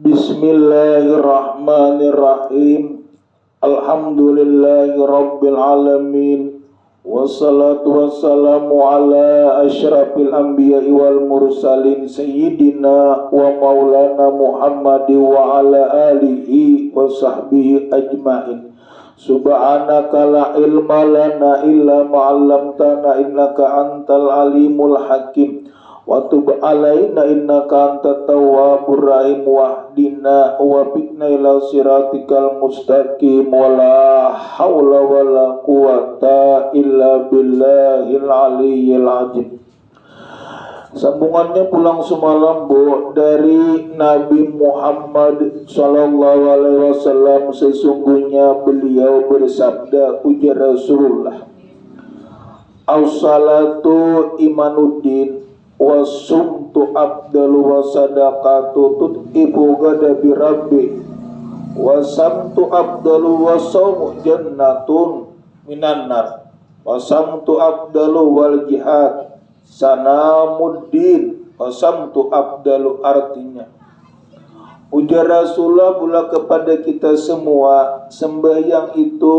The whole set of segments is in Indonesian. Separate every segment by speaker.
Speaker 1: Bismillahirrahmanirrahim. Alhamdulillahirabbil alamin. Wassalatu wassalamu ala asyrafil anbiya'i wal mursalin sayyidina wa maulana Muhammadi wa ala alihi wa sahbihi ajmain. Subhanaka la ilma lana illa ma 'allamtana innaka antal alimul hakim. Wa tub alaina innaka antat tawwabur rahim wahdina wa biqna ila siratikal mustaqim wala haula wala quwata illa billahil aliyyil azim. Sambungannya pulang semalam dari Nabi Muhammad sallallahu alaihi wasallam, sesungguhnya beliau bersabda, ujar Rasulullah, as-salatu imanuddin wasumtu abdalu wasadaqatu tut'ibu ghadabi rabbi wasamtu abdalu wasawmu jannatun minan nar wasamtu abdalu wal jihad sanamuddin wasamtu abdalu. Artinya, ujar Rasulullah pula kepada kita semua, sembahyang itu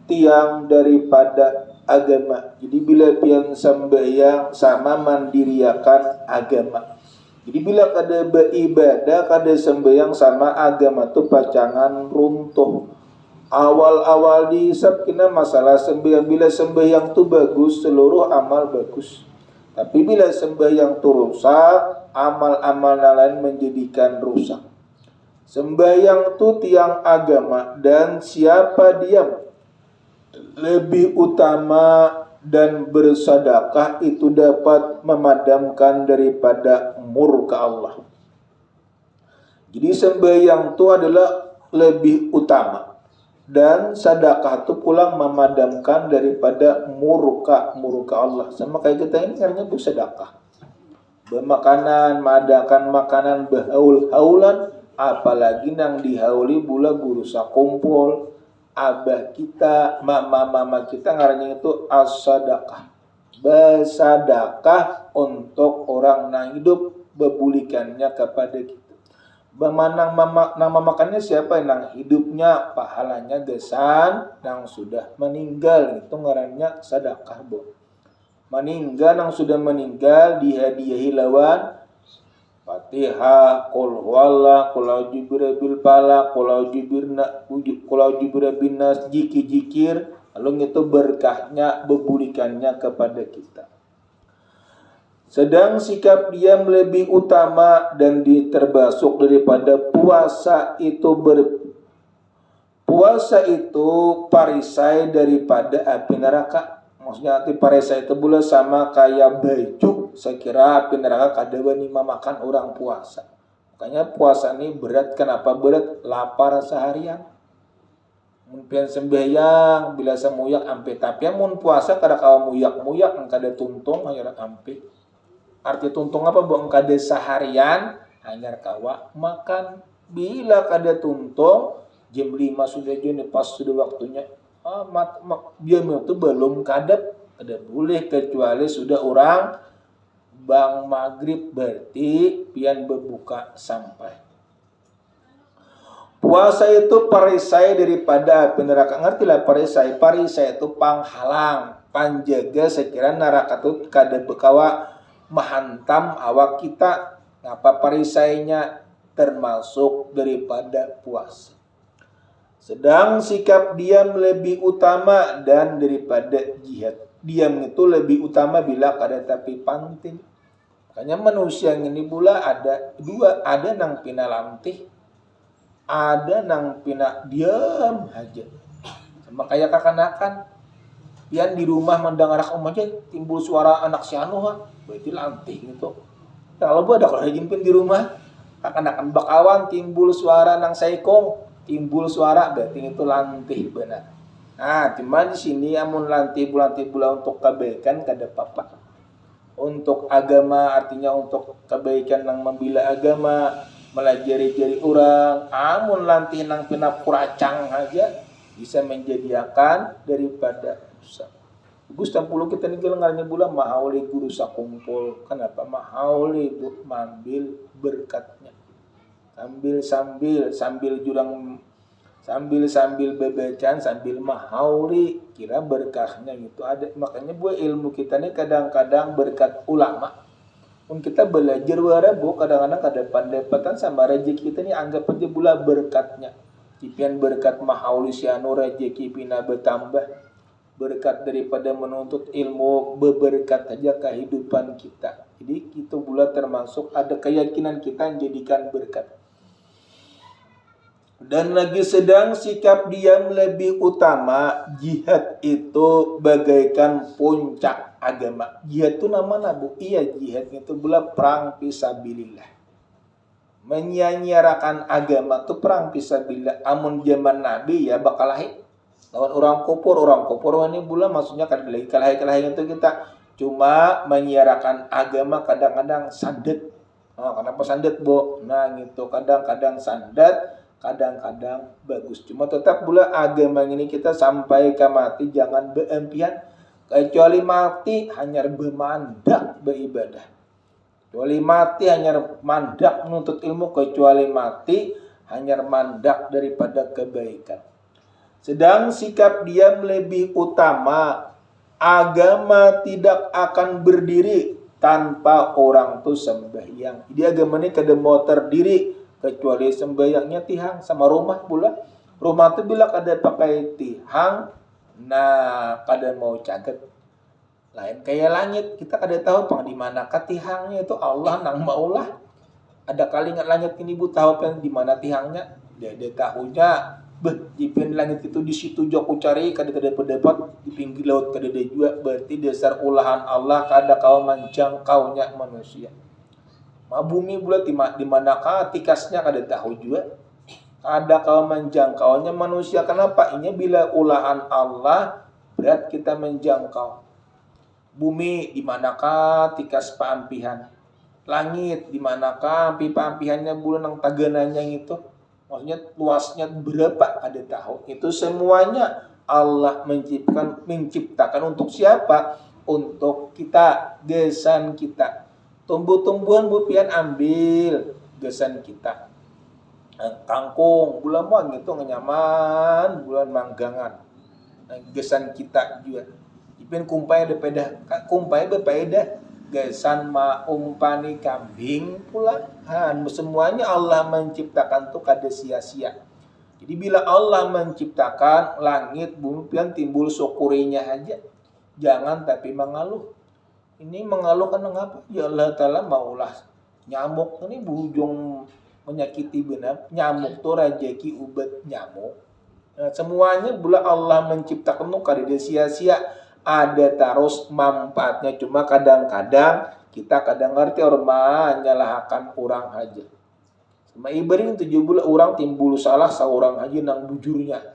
Speaker 1: tiang daripada agama. Jadi bila pian sembahyang sama mandiriakan agama. Jadi bila kada beribadah, kada sembahyang sama agama tu pacangan runtuh. Awal-awal dihisap kena masalah sembahyang. Bila sembahyang tu bagus, seluruh amal bagus. Tapi bila sembahyang tu rusak, amal-amal lain menjadikan rusak. Sembahyang tu tiang agama, dan siapa diam lebih utama dan bersedekah itu dapat memadamkan daripada murka Allah. Jadi sembahyang itu adalah lebih utama, dan sedekah itu pulang memadamkan daripada murka Allah. Sama kayak kita ini karena bersedekah, bermakanan, madakan makanan berhaul-haulan, apalagi nang dihauli pula guru sakumpul. Abah kita, mama kita ngarannya itu as-sadaqah. Bersadaqah untuk orang yang hidup, bebulikannya kepada kita. Nama makannya siapa yang hidupnya, pahalanya gesan, yang sudah meninggal, itu ngarannya sadaqah, Bu. Meninggal, yang sudah meninggal dihadiahi lawan Fatihah, Qul huwallah, Qul a'udzu birabbil falaq, Qul a'udzu birabbin nas, zikir, lalu itu berkahnya, bebulikannya kepada kita. Sedang sikap diam lebih utama dan diterbasuk daripada puasa itu puasa itu parisai daripada api neraka. Maksudnya arti parisai itu boleh sama kayak baju. Saya kira api neraka kada wani makan orang puasa. Makanya puasa ini berat. Kenapa berat? Lapar seharian. Mungkin sembahyang bila semuyak ampe. Tapi mun puasa kada kawa muyak kada tuntung hanya ampe. Arti tuntung apa? Bu kada seharian hanya kawa makan. Bila kada tuntung jam 5 sudah jam pas sudah waktunya. Dia itu belum kada boleh, kecuali sudah orang bang maghrib, berarti pian berbuka sampai. Puasa itu parisai daripada api neraka. Ngertilah parisai itu panghalang, panjaga sekiranya neraka itu kada bekawa menghantam awak kita. Ngapa parisainya termasuk daripada puasa. Sedang sikap diam lebih utama dan daripada jihad. Diam itu lebih utama bila kada tapi panting. Makanya manusia ini pula ada dua, ada nang pina lantih, ada nang pina diam aja. Sama kayak kakanakan, pian di rumah mendengar aja timbul suara anak si anu, berarti lantih gitu. Kalau ada kalau jimpin di rumah, kakanakan bakawan timbul suara nang saikong, timbul suara berarti itu lantih benar. Nah, cuma di sini amun lantih bulan untuk kebaikan kada apa-apa. Untuk agama artinya untuk kebaikan nang membela agama, melajari orang. Amun lantih nang pina kuracang aja bisa menjadikan daripada dosa. Gus tampulu kita ni gelengarnya bulan mahauli guru sakumpul. Kenapa mahauli bu mambil berkatnya? sambil jurang, sambil bebecaan, sambil mahauli, kira berkahnya gitu ada. Makanya buat ilmu kita nih kadang-kadang berkat ulama. Pun kita belajar warabu kadang-kadang kada pandepatan sama rezeki kita nih anggap aja pula berkatnya. Cipian berkat mahauli sianu rezeki pina bertambah. Berkat daripada menuntut ilmu berberkat aja kehidupan kita. Jadi itu pula termasuk ada keyakinan kita yang jadikan berkat. Dan lagi sedang sikap diam lebih utama. Jihad itu bagaikan puncak agama. Jihad itu nama bu. Iya, jihad itu pula perang fisabilillah. Menyanyiarakan agama itu perang fisabilillah. Amun zaman Nabi ya bakal lahir lawan orang kufur ini pula maksudnya kan kalahi itu kita cuma menyiarakan agama kadang-kadang sandet. Kenapa sandet bu? Nah gitu kadang-kadang sandet, kadang-kadang bagus. Cuma tetap pula agama ini kita sampai ke mati jangan beempian. Kecuali mati hanya bermandak beribadah. Kecuali mati hanya mandak menuntut ilmu. Kecuali mati hanya mandak daripada kebaikan. Sedang sikap diam lebih utama. Agama tidak akan berdiri tanpa orang tu sembahyang. Jadi agama ini kada mau terdiri kecuali sembahyangnya tihang sama rumah pula. Rumah tu bila kada pakai tihang, nah kada mau caget. Lain kayak langit, kita kada tahu pang di mana tihangnya itu Allah nang maulah. Ada kali ingat langit ini bu tahu kan di mana tihangnya? Dia tahunya. Jipin langit itu di situ jauh cari kada pendapat di pinggir laut kada juga berarti dasar ulahan Allah kada kau menjangkaunya manusia. Bumi bulat di manakah tikasnya kada tahu juga. Ada kau menjangkaunya manusia. Kenapa? Ini bila ulahan Allah berat kita menjangkau. Bumi di manakah tikas paampihan? Langit di manakah paampihannya bulan yang tagananya itu? Maksudnya luasnya berapa ada tahu. Itu semuanya Allah menciptakan untuk siapa? Untuk kita, gesan kita. Tumbuh-tumbuhan bupian ambil gesan kita. Kangkung, bulan muang itu nyaman, bulan manggangan. Gesan kita juga. Ipin kumpai berbeda. Gesan umpani kambing pula. Semuanya Allah menciptakan tuh kada sia-sia. Jadi bila Allah menciptakan langit, bumi pian timbul syukurinya aja. Jangan tapi mengeluh. Ini mengeluh kan mengapa? Ya Allah Ta'ala maulah nyamuk ini bujung menyakiti benar. Nyamuk tuh rajaki ubat nyamuk. Nah, semuanya bila Allah menciptakan tuh kada sia-sia. Ada terus manfaatnya, cuma kadang-kadang kita kadang ngerti orang menyalahkan orang aja. Sama ibaring 17 orang timbul salah seorang aja nang bujurnya.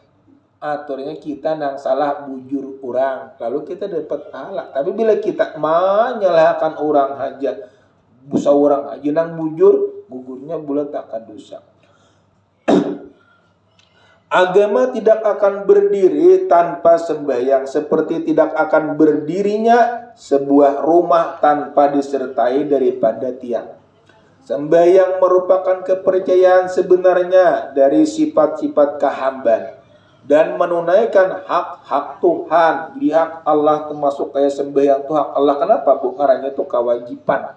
Speaker 1: Aturnya kita nang salah bujur orang, lalu kita dapat pahala. Tapi bila kita menyalahkan orang aja, busa orang aja nang bujur, gugurnya bulat akan dosa. Agama tidak akan berdiri tanpa sembahyang, seperti tidak akan berdirinya sebuah rumah tanpa disertai daripada tiang. Sembahyang merupakan kepercayaan sebenarnya dari sifat-sifat kehambaan dan menunaikan hak-hak Tuhan. Jadi hak Allah termasuk kayak sembahyang itu hak Allah. Kenapa? Bukannya itu kewajiban.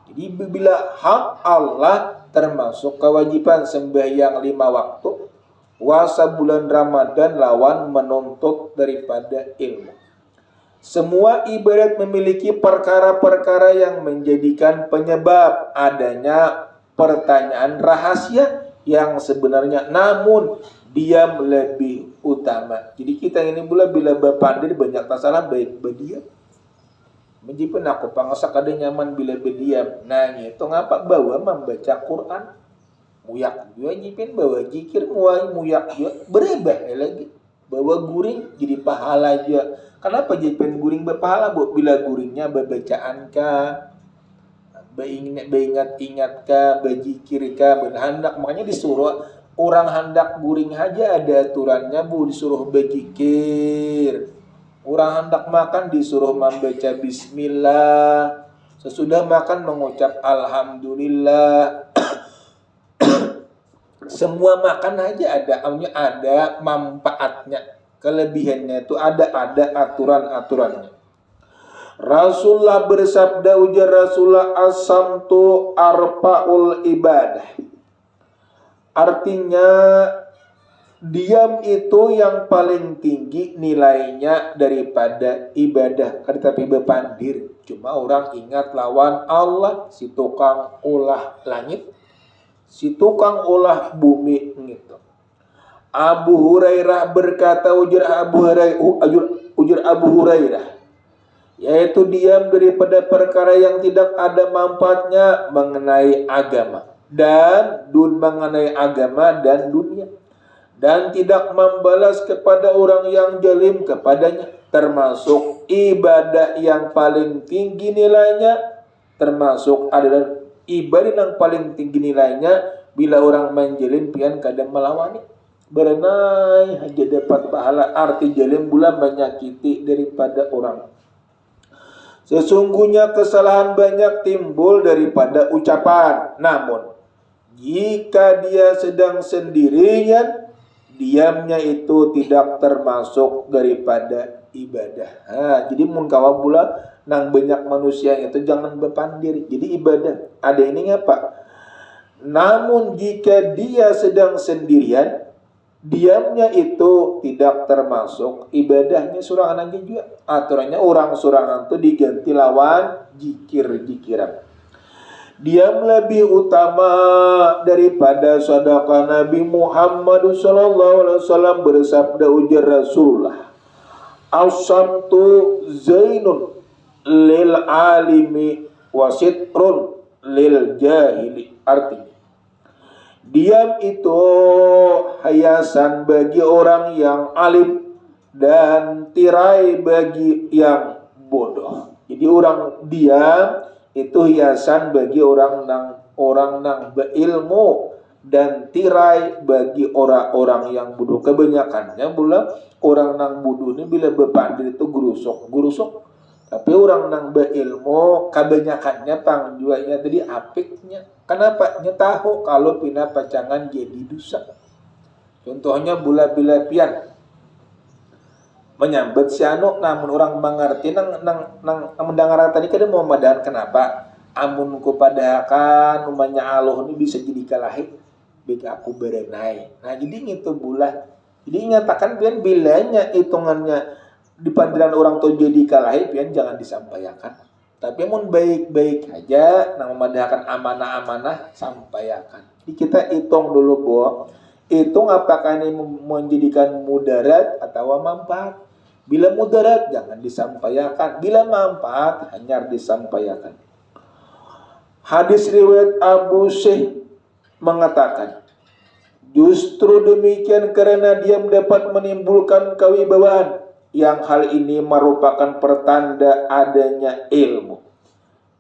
Speaker 1: Jadi bila hak Allah termasuk kewajiban sembahyang 5 waktu, puasa bulan Ramadan lawan menuntut daripada ilmu. Semua ibadat memiliki perkara-perkara yang menjadikan penyebab adanya pertanyaan rahasia yang sebenarnya namun diam lebih utama. Jadi kita ini bila berpandir banyak masalah baik berdiam. Menjipun aku pangasak ada nyaman bila berdiam. Nah itu ngapa bawa membaca Quran. Muyak juga jipin bawa jikir muyak juga berubah lagi bawa guring jadi pahala juga. Kenapa jipin guring berpahala bu? Bila guringnya bacaan ka, ingat ka, bajikir ka, berhandak. Makanya disuruh orang hendak guring aja ada aturannya bu, disuruh bajikir. Orang hendak makan disuruh membaca bismillah. Sesudah makan mengucap alhamdulillah. Semua makan aja ada manfaatnya, kelebihannya itu ada aturan-aturannya. Rasulullah bersabda, ujar Rasulullah, as-samtu arfa'ul ibadah. Artinya diam itu yang paling tinggi nilainya daripada ibadah. Tapi bepandir, cuma orang ingat lawan Allah, si tukang ulah langit, si tukang ulah bumi gitu. Abu Hurairah berkata, ujar Abu Hurairah, yaitu diam daripada perkara yang tidak ada manfaatnya mengenai agama dan mengenai agama dan dunia, dan tidak membalas kepada orang yang zalim kepadanya, termasuk ibadah yang paling tinggi nilainya, termasuk adalah ibadah yang paling tinggi nilainya bila orang menjalim pian kadang melawani, berenai aja dapat pahala. Arti jalim bulan menyakiti daripada orang. Sesungguhnya kesalahan banyak timbul daripada ucapan. Namun jika dia sedang sendirian, diamnya itu tidak termasuk daripada ibadah. Jadi mun kawa pula nang banyak manusia itu jangan berpandir. Jadi ibadah. Ada ini apa? Namun jika dia sedang sendirian, diamnya itu tidak termasuk ibadahnya surangan aja juga. Aturannya orang surangan itu diganti lawan jikir-jikiran. Diam lebih utama daripada sedekah. Nabi Muhammad SAW bersabda, ujar Rasulullah, as-samtu zainun lil alimi wasitrun lil jahili. Artinya diam itu hiasan bagi orang yang alim dan tirai bagi yang bodoh. Jadi orang diam itu hiasan bagi orang nang berilmu dan tirai bagi orang-orang yang bodoh. Kebanyakannya pula orang nang bodoh ini bila berpandir itu gurusok. Tapi orang nang berilmu kebanyakannya pangjuanya tadi apiknya. Kenapa? Tahu kalau pina pacangan jadi dosa. Contohnya bila pian menyambut si anu, namun orang mengerti nang mendengar tadi kada mau madahan kenapa? Amun ku padahakan umanya Allah ini bisa jadi kalahi bika aku berenai. Nah jadi gitu bulah. Jadi nyatakan pian bilanya hitungannya di pandiran orang tuh jadi kalahi pian jangan disampaikan. Tapi mun baik-baik aja nang memadahkan amanah-amanah sampaikan. Jadi kita hitung dulu bahwa hitung apakah ini menjadikan mudarat atau manfaat. Bila mudarat jangan disampaikan, bila manfaat hanya disampaikan. Hadis riwayat Abu Syekh mengatakan, justru demikian karena diam dapat menimbulkan kewibawaan, yang hal ini merupakan pertanda adanya ilmu.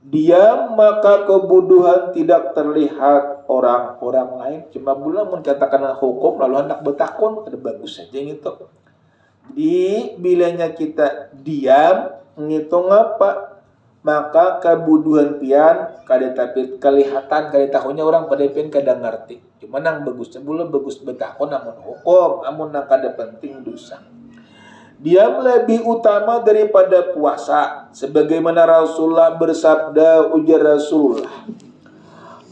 Speaker 1: Diam maka kebodohan tidak terlihat orang-orang lain. Cuma bulan menkatakan hukum lalu hendak bertakun, ada bagus saja gitu. Di bilanya kita diam ngitung apa, maka kebodohan pian kada tapi kelihatan, kada tahunya orang pada pian kada ngerti. Cuma nang bagusnya bulan bagus bertakun namun hukum, namun nang kada penting dosa. Diam lebih utama daripada puasa, sebagaimana Rasulullah bersabda, ujar Rasulullah,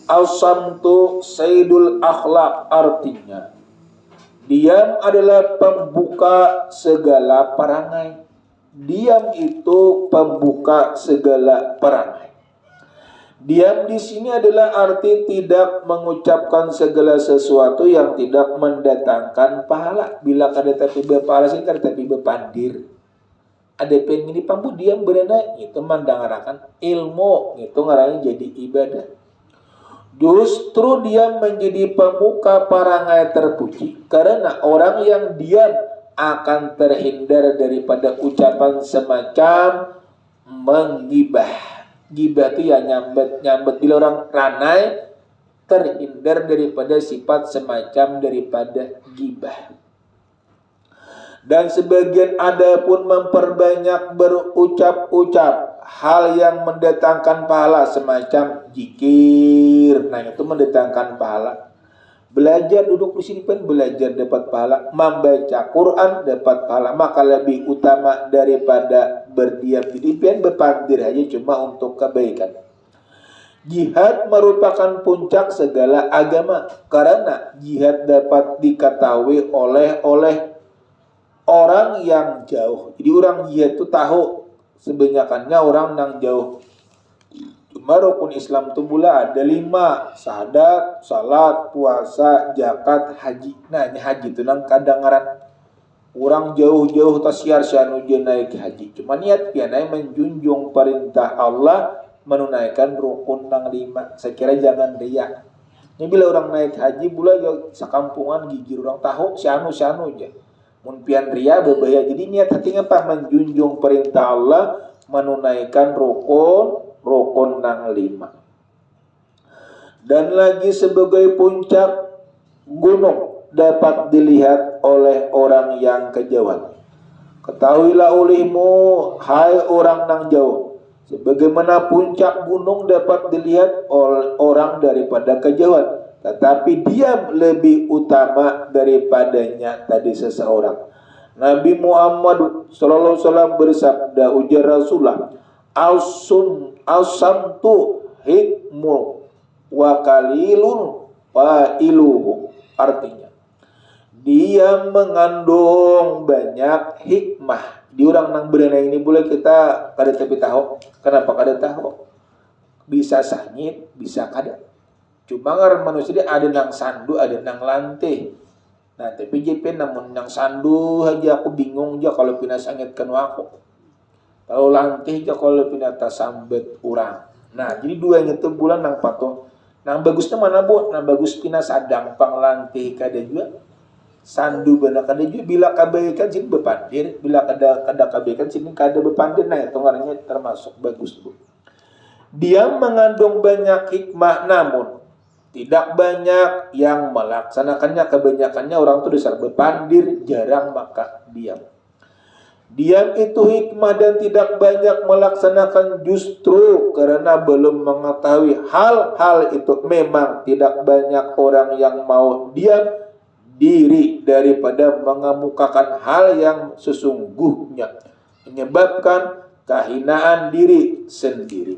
Speaker 1: as-samtu sayyidul akhlaq. Artinya diam adalah pembuka segala perangai. Diam itu pembuka segala perangai. Diam di sini adalah arti tidak mengucapkan segala sesuatu yang tidak mendatangkan pahala. Bila kada tapi berpahala sih kada tapi berpandir. Ada pengen ini pambu diam berenai itu mendengarkan ilmu, itu ngarang jadi ibadah. Justru diam menjadi pemuka perangai terpuji, karena orang yang diam akan terhindar daripada ucapan semacam menggibah. Gibah itu ya nyambet bila orang ranai terhindar daripada sifat semacam daripada gibah. Dan sebagian ada pun memperbanyak berucap-ucap hal yang mendatangkan pahala semacam zikir. Nah itu mendatangkan pahala. Belajar duduk di sini pun belajar dapat pahala, membaca Quran dapat pahala, maka lebih utama daripada berdiam diri pian berpandir aja cuma untuk kebaikan. Jihad merupakan puncak segala agama karena jihad dapat diketahui oleh orang yang jauh. Jadi orang jihad itu tahu sebanyakannya orang yang jauh. Cuma rukun Islam itu pula ada 5: syahadat, salat, puasa, zakat, haji. Nah ini haji itu nang kadangaran orang jauh-jauh tasiar syanu naik haji. Cuma niat pianai menjunjung perintah Allah menunaikan rukun nang 5. Saya kira jangan riak. Ini bila orang naik haji pula ya sakampungan gigir orang tahu syanu aja. Mun pian ria berbahaya. Jadi niat hatinya apa? Menjunjung perintah Allah menunaikan rukun nang 5. Dan lagi sebagai puncak gunung dapat dilihat oleh orang yang kejauhan. Ketahuilah olehmu, hai orang nang jauh, sebagaimana puncak gunung dapat dilihat oleh orang daripada kejauhan, tetapi diam lebih utama daripadanya tadi seseorang. Nabi Muhammad sallallahu alaihi wasallam bersabda, ujar Rasulullah, Al-samtu hikmu wa qalilun fa'iluhu. Artinya, dia mengandung banyak hikmah. Di orang nang berenang ini boleh kita kada tapi tahu. Kenapa kada tahu? Bisa sangit, bisa kada. Cuma ngaran manusia dia ada nang sandu, ada nang lanteh. Nah, tapi JP namun nang sandu aja aku bingung aja kalau pina sangit kanu aku. Kalau lanteh aja kalau pina tasambet urang. Nah, jadi duanya itu bulan nang patuh. Nang bagusnya mana bu? Nang bagus pina sadang pang lanteh kada juga. Sandu benar kada juga. Bila kebaikan sini bepandir, bila kada kebaikan sini kada bepandir. Nah, itu ngarannya termasuk bagus bu. Dia mengandung banyak hikmah, namun tidak banyak yang melaksanakannya. Kebanyakannya orang itu dasar bepandir, jarang maka diam. Diam itu hikmah dan tidak banyak melaksanakan justru karena belum mengetahui hal-hal itu. Memang tidak banyak orang yang mau diam diri daripada mengemukakan hal yang sesungguhnya, menyebabkan kehinaan diri sendiri.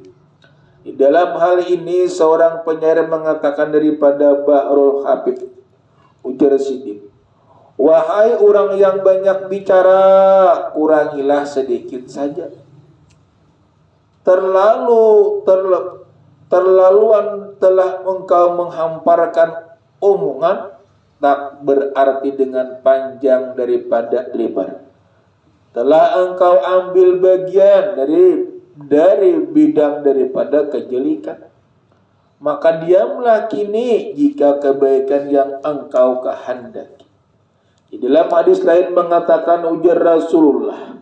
Speaker 1: Di dalam hal ini seorang penyair mengatakan daripada Bahrul Habib, ujar Siddiq, wahai orang yang banyak bicara, kurangilah sedikit saja. Terlaluan telah engkau menghamparkan omongan, tak berarti dengan panjang daripada lebar. Telah engkau ambil bagian dari bidang daripada kejelikan, maka diamlah kini jika kebaikan yang engkau kehendaki. Di dalam hadis lain mengatakan, ujar Rasulullah,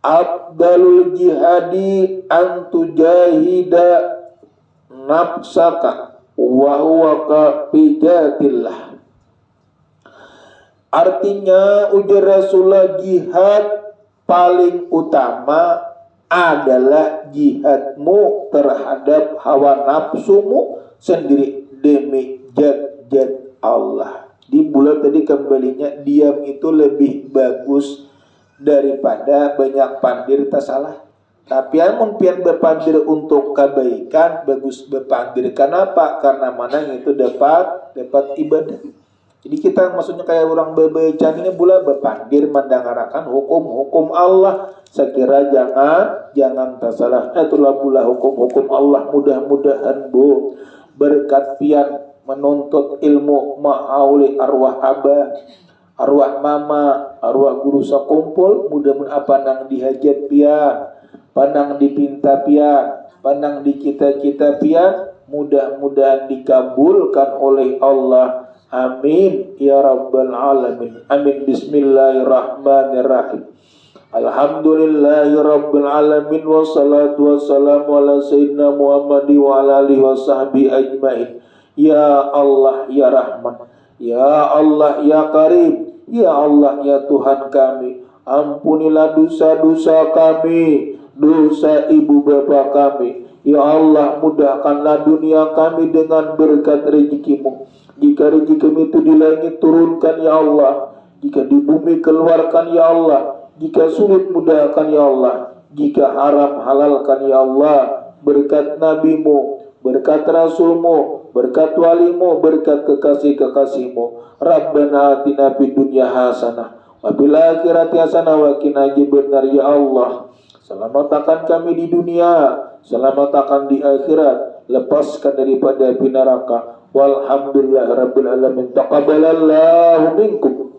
Speaker 1: afdalul jihadi an tujahida nafsaka wa huwa ka fijatillah. Artinya, ujar Rasulullah, jihad paling utama adalah jihadmu terhadap hawa nafsumu sendiri demi zat Allah. Di bulan tadi kembalinya diam itu lebih bagus daripada banyak pandir tak salah. Tapi amun pian berpandir untuk kebaikan, bagus berpandir. Kenapa? Karena mana itu dapat ibadah. Jadi kita maksudnya kayak orang bebecan ini pula berpandir mendengarakan hukum-hukum Allah. Saya kira jangan tersalah. Itulah pula hukum-hukum Allah. Mudah-mudahan bu berkat pian menuntut ilmu ma'auli arwah abah, arwah mama, arwah guru sakumpul. Mudah-mudahan apa nang dihajat pian, pandang dipinta pian, pandang di cita-cita pian, mudah-mudahan dikabulkan oleh Allah. Amin ya rabbal alamin. Amin. Bismillahirrahmanirrahim. Alhamdulillahi rabbil alamin, wassalatu wassalamu ala sayyidina Muhammad wa ala alihi wa sahbihi ajmain. Ya Allah ya Rahman, ya Allah ya Karim, ya Allah ya Tuhan kami, ampunilah dosa-dosa kami, dosa ibu bapa kami, Ya Allah, mudahkanlah dunia kami dengan berkat rezekimu. Jika rezeki kami itu di langit, turunkan ya Allah. Jika di bumi, keluarkan ya Allah. Jika sulit, mudahkan ya Allah. Jika haram, halalkan ya Allah. Berkat nabimu, berkat rasulmu, berkat walimu, berkat kekasih-kekasihmu. Rabbana atina fid dunya hasanah wa fil akhirati hasanah wa qina adzabannar ya Allah. Selamatkan kami di dunia, selamatkan di akhirat, lepaskan daripada api neraka. Walhamdulillahirabbil alamin. Taqabbalallahu minkum